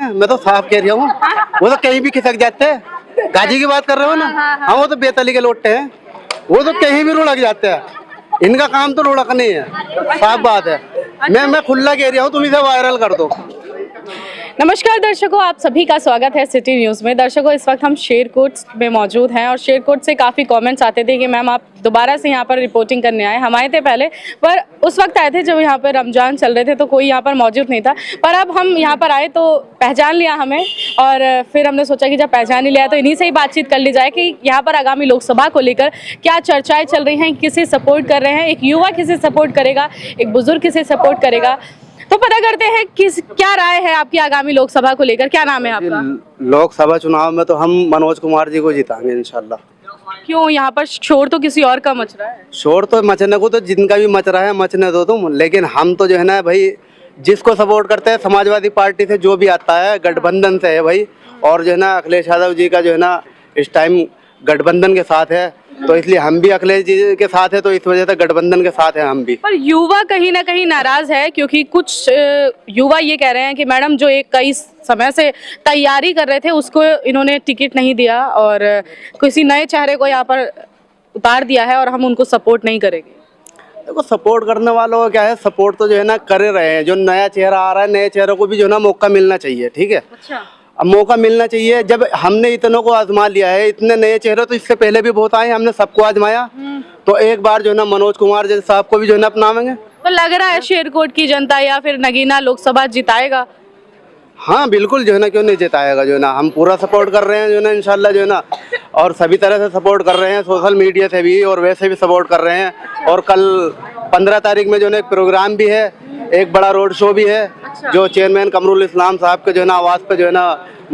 मैं तो साफ कह रहा हूँ, वो तो कहीं भी खिसक जाते हैं। गाजी की बात कर रहे हो ना? हाँ, वो तो बेतली के लोटे हैं, वो तो कहीं भी लुढ़क जाते हैं। इनका काम तो लुढ़कना ही है, साफ बात है। मैं खुला कह रहा हूँ, तुम इसे वायरल कर दो। नमस्कार दर्शकों, आप सभी का स्वागत है सिटी न्यूज़ में। दर्शकों, इस वक्त हम शेरकोट में मौजूद हैं और शेरकोट से काफ़ी कमेंट्स आते थे कि मैम आप दोबारा से यहाँ पर रिपोर्टिंग करने आए। हम आए थे पहले, पर उस वक्त आए थे जब यहाँ पर रमज़ान चल रहे थे, तो कोई यहाँ पर मौजूद नहीं था। पर अब हम यहाँ पर आए तो पहचान लिया हमें, और फिर हमने सोचा कि जब पहचान ही लिया तो इन्हीं से ही बातचीत कर ली जाए कि यहाँ पर आगामी लोकसभा को लेकर क्या चर्चाएँ चल रही हैं, किसे सपोर्ट कर रहे हैं, एक युवा किसे सपोर्ट करेगा, एक बुजुर्ग किसे सपोर्ट करेगा। तो पता करते हैं क्या राय है आपकी आगामी लोकसभा को लेकर। क्या नाम है आपका? लोकसभा चुनाव में तो हम मनोज कुमार जी को जिताएंगे इंशाल्लाह। क्यों? यहाँ पर शोर तो किसी और का मच रहा है। शोर तो मचने को तो जिनका भी मच रहा है मचने दो तुम, लेकिन हम तो जो है ना भाई, जिसको सपोर्ट करते हैं समाजवादी पार्टी से जो भी आता है गठबंधन से है भाई। और जो है ना अखिलेश यादव जी का जो है ना इस टाइम गठबंधन के साथ है, तो इसलिए हम भी अखिलेश जी के साथ है, तो इस वजह से गठबंधन के साथ है हम भी। पर युवा कहीं ना कहीं नाराज है, क्योंकि कुछ युवा ये कह रहे हैं कि मैडम जो एक कई समय से तैयारी कर रहे थे उसको इन्होंने टिकट नहीं दिया और किसी नए चेहरे को यहाँ पर उतार दिया है और हम उनको सपोर्ट नहीं करेंगे। देखो, सपोर्ट करने वालों का क्या है, सपोर्ट तो जो है ना कर रहे हैं। जो नया चेहरा आ रहा है, नए चेहरों को भी जो है ना मौका मिलना चाहिए, ठीक है। अच्छा, अब मौका मिलना चाहिए। जब हमने इतनों को आजमा लिया है, इतने नए चेहरे तो इससे पहले भी बहुत आए, हमने सबको आजमाया, तो एक बार जो है ना मनोज कुमार जैसे साहब को भी जो है ना अपनावेंगे। तो लग रहा है शेरकोट की जनता या फिर नगीना लोकसभा जिताएगा? हाँ बिल्कुल, जो है ना क्यों नहीं जिताएगा। जो है ना हम पूरा सपोर्ट कर रहे हैं जो है ना इंशाल्लाह, जो है ना, और सभी तरह से सपोर्ट कर रहे हैं, सोशल मीडिया से भी और वैसे भी सपोर्ट कर रहे हैं। और कल 15 तारीख में जो है ना एक प्रोग्राम भी है, एक बड़ा रोड शो भी है। जो चेयरमैन कमरुल इस्लाम साहब के जो है ना आवाज़ पे जो है ना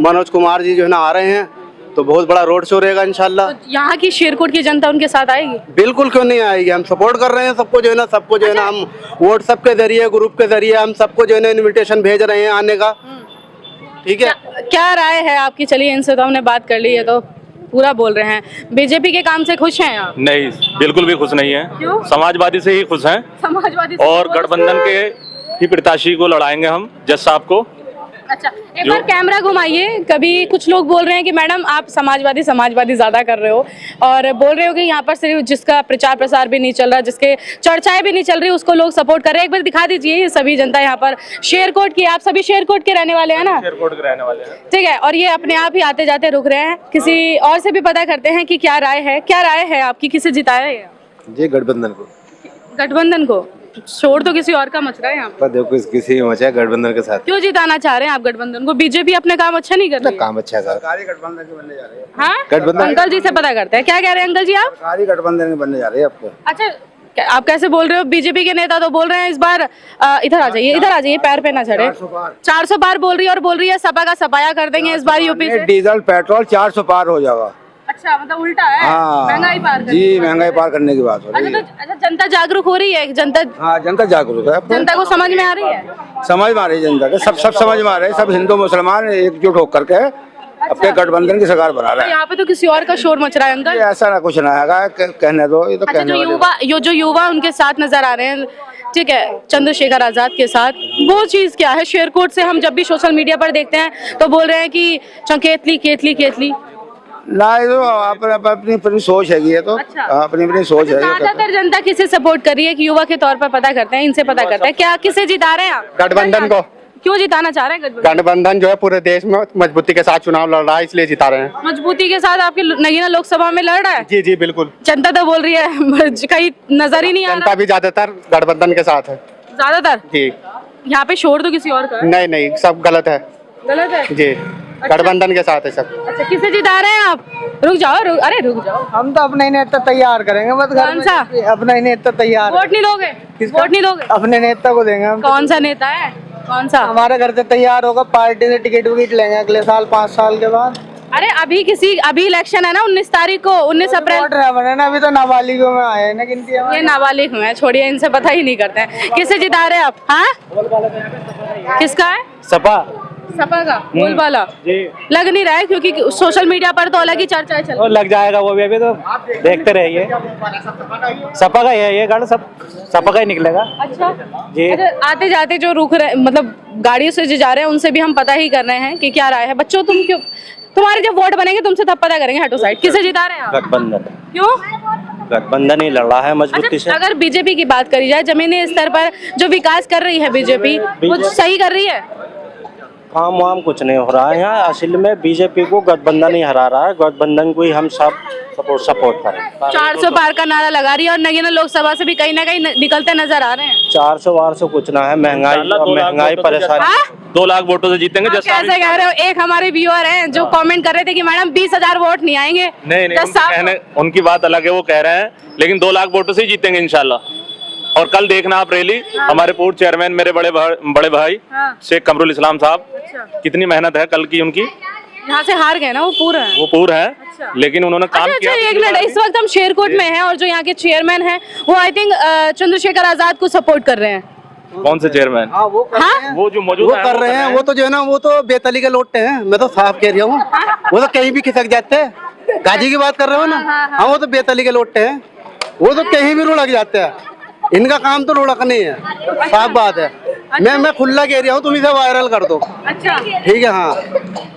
मनोज कुमार जी जो है ना आ रहे हैं, तो बहुत बड़ा रोड शो रहेगा इंशाल्लाह। तो यहाँ की शेरकोट की जनता उनके साथ आएगी? बिल्कुल, क्यों नहीं आएगी। हम सपोर्ट कर रहे हैं सबको जो है ना, सबको जो है ना हम व्हाट्सएप के जरिए, ग्रुप के जरिए हम सबको जो है ना इन्विटेशन भेज रहे हैं आने का, ठीक है। क्या राय है आपकी? चलिए, इनसे तो हमने बात कर ली है, तो पूरा बोल रहे हैं। बीजेपी के काम से खुश हैं आप? नहीं, बिल्कुल भी खुश नहीं है। क्यों? समाजवादी से ही खुश हैं। समाजवादी से और गठबंधन के ही प्रत्याशी को लड़ाएंगे हम, जज साहब को। अच्छा, एक बार कैमरा घुमाइए। कभी कुछ लोग बोल रहे हैं कि मैडम आप समाजवादी ज्यादा कर रहे हो, और बोल रहे हो कि यहाँ पर सिर्फ जिसका प्रचार प्रसार भी नहीं चल रहा, जिसके चर्चाएं भी नहीं चल रही, उसको लोग सपोर्ट कर रहे हैं। एक बार दिखा दीजिए ये सभी जनता यहाँ पर शेरकोट की। आप सभी शेरकोट के रहने वाले हैं ना? शेरकोट के रहने वाले हैं। ठीक है, और ये अपने आप ही आते जाते रुक रहे हैं। किसी और से भी पता करते हैं कि क्या राय है। क्या राय है आपकी, किसे जिताया है? जी गठबंधन को। गठबंधन को? शोर तो किसी और का मच रहा है यहाँ पर। देखो, किसी मचा है गठबंधन के साथ। क्यों जिताना चाह रहे हैं आप गठबंधन को? बीजेपी अपने काम अच्छा नहीं कर रही है? काम अच्छा है, सरकारी गठबंधन के बनने जा रहे हैं। हाँ, गठबंधन। अंकल जी से पता करते हैं। क्या कह रहे हैं अंकल जी आप? सरकारी गठबंधन के बनने जा रहे हैं आपको। अच्छा, आप कैसे बोल रहे हो? बीजेपी के नेता तो बोल रहे हैं इस बार इधर आ जाइए, इधर आ जाइए, पैर पे ना चढ़े। 400 पार बोल रही है, और बोल रही है सपा का सफाया कर देंगे इस बार यूपी से। डीजल पेट्रोल 400 पार हो जाएगा। अच्छा, मतलब उल्टा है। हाँ, महंगाई पार जी महंगाई पार करने की बात हो रही है। अच्छा, जनता जागरूक हो रही है? जनता, हाँ, जनता जागरूक है। जनता को समझ में आ रही है? समझ में आ रही है जनता के, सब समझ में आ रहे हैं। सब हिंदू मुसलमान एकजुट होकर के अपने गठबंधन की सरकार बना रहे हैं। यहाँ पे तो किसी और का शोर मच रहा है अंकल। ऐसा ना कुछ ना है, कहने दो, ये तो अच्छा, जो युवा उनके साथ नजर आ रहे हैं, ठीक है, चंद्रशेखर आजाद के साथ, वो चीज क्या है? शेरकोट से हम जब भी सोशल मीडिया पर देखते हैं तो बोल रहे हैं कि केतली केतली केतली ना, ये तो अपनी सोच है ये तो। अच्छा। अपनी सोच है। ज्यादातर जनता किसे सपोर्ट कर रही है कि युवा के तौर पर पता करते हैं, इनसे पता करते हैं क्या किसे जिता रहे हैं आप? गठबंधन को। क्यों जिताना चाह रहे हैं गठबंधन? गठबंधन जो है पूरे देश में मजबूती के साथ चुनाव लड़ रहा है, इसलिए जिता रहे हैं। मजबूती के साथ आपकी नगीना लोकसभा में लड़ रहा है? जी जी बिल्कुल। जनता तो बोल रही है कहीं नजर ही नहीं आ जनता रहा। भी ज्यादातर गठबंधन के साथ है। ज्यादातर? जी। यहाँ पे शोर तो किसी और का है। नहीं नहीं, सब गलत है। गलत है जी, गठबंधन के साथ है सब। अच्छा, किसे जिता रहे हैं आप? रुक जाओ, अरे रुक जाओ। हम तो अपना ही नेता तैयार करेंगे, बस घर कौन सा? में अपना ही नेता तैयार। वोट नहीं दोगे? वोट नहीं दोगे? अपने नेता को देंगे हम। कौन सा नेता है? कौन सा? हमारे घर से तैयार होगा, पार्टी से टिकट विकेट लेंगे अगले साल 5 साल के बाद। अरे अभी इलेक्शन है ना 19 तारीख को, 19 अप्रैल। वोट रहा बने ना, अभी तो नाबालिगों में आए हैं ना गिनती हमारी। ये नाबालिग हुए हैं, छोड़िए, इनसे पता ही नहीं करते हैं। किसे जिता रहे हैं आप? हाँ, किसका है? सपा। सपा का बोलबाला लग नहीं रहा है, क्योंकि सोशल मीडिया पर तो अलग ही चर्चा चल वो लग जाएगा वो भी, अभी तो देखते रहिए। सपा का है ये गढ़, सब सपा का ही निकलेगा। अच्छा जी। अच्छा, आते जाते जो रुक रहे, मतलब गाड़ियों से जो जा रहे हैं उनसे भी हम पता ही कर रहे हैं कि क्या राय है। बच्चों तुम क्यों, तुम्हारे जब वोट बनेंगे तुमसे तब पता करेंगे। हटो साइड, किसे जिता रहे हैं आप? गठबंधन क्यों? गठबंधन ही लड़ रहा है मजबूती से। अच्छा, अगर बीजेपी की बात करी जाए, जमीनी स्तर पर जो विकास कर रही है बीजेपी, कुछ सही कर रही है? काम वाम कुछ नहीं हो रहा है यहाँ। असल में बीजेपी को गठबंधन ही हरा रहा है, गठबंधन को ही हम सब सपोर्ट करें। 400 पार का नारा लगा रही है और नगीना लोकसभा से भी कहीं ना कहीं निकलते नजर आ रहे हैं। 400 कुछ ना है, महंगाई परेशानी। 2 लाख वोटों से जीतेंगे। आप कैसे कह रहे हो? एक हमारे व्यूअर हैं जो कमेंट कर रहे थे कि मैडम 20,000 वोट नहीं आएंगे। नहीं, उनकी बात अलग है, वो कह रहे हैं, लेकिन 2 लाख वोटों से ही जीतेंगे इंशाल्लाह। और कल देखना आप रैली, हमारे पूर्व चेयरमैन मेरे बड़े भाई शेख कमरुल इस्लाम साहब, कितनी मेहनत है कल की उनकी। यहाँ से हार गए ना, वो पूरा है। लेकिन उन्होंने काम किया। एक मिनट, इस वक्त हम शेरकोट में हैं और जो यहाँ के चेयरमैन हैं वो आई थिंक चंद्रशेखर आजाद को सपोर्ट कर रहे हैं। कौन से चेयरमैन? वो जो मौजूद वो कर रहे हैं, वो तो जो है ना, वो तो बेतली के लोटे हैं। मैं तो साफ कह रही हूँ, वो तो कहीं भी खिसक जाते हैं। गाजी की बात कर रहे हो ना? हाँ, वो तो बेतली के लोटे हैं, वो तो कहीं भी लुढ़क जाते हैं। इनका काम तो लुढ़कने ही है, साफ बात है। मैं खुला कह रहा हूँ, तुम इसे वायरल कर दो। अच्छा ठीक है। हाँ,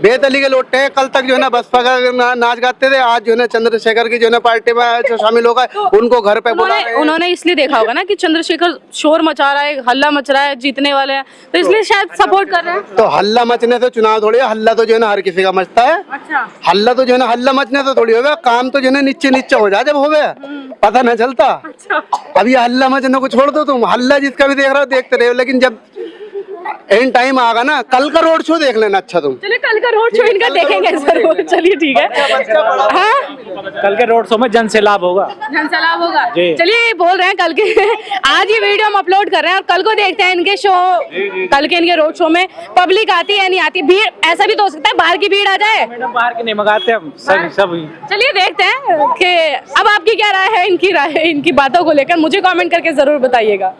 बेतली के लोटे हैं। कल तक जो है ना बसपा का नाच गाते थे, आज जो है ना चंद्रशेखर की जो है ना पार्टी में जो शामिल होगा उनको घर पे बुला रहे हैं। उन्होंने इसलिए देखा होगा ना कि चंद्रशेखर शोर मचा रहा है, हल्ला मच रहा है, जीतने वाले हैं, तो इसलिए शायद सपोर्ट कर रहे हैं। तो हल्ला मचने से चुनाव थोड़ी है, हल्ला तो जो है ना हर किसी का मचता है। अच्छा, हल्ला तो जो है ना, हल्ला मचने से थोड़ी होगा, काम तो जो है ना नीचे हो जाए, जब हो गया पता न चलता। अब ये हल्ला मचने को छोड़ दो, तुम हल्ला जिसका भी देख रहे हो देखते रहो, लेकिन जब एंड टाइम आगा ना, कल का रोड शो देख लेना। अच्छा, तुम चलिए कल का रोड शो इनका देखेंगे जरूर। चलिए ठीक है। हाँ, कल के रोड शो में जन सैलाब होगा। जनसैलाब होगा। चलिए बोल रहे हैं कल के आज ये वीडियो हम अपलोड कर रहे हैं और कल को देखते हैं इनके शो, कल के इनके रोड शो में पब्लिक आती है नहीं आती। भीड़, ऐसा भी तो हो सकता है बाहर की भीड़ आ जाए। मैडम बाहर के नहीं मंगाते हम, सब। चलिए देखते हैं कि अब आपकी क्या राय है, इनकी राय है इनकी बातों को लेकर, मुझे कमेंट करके जरूर बताइएगा।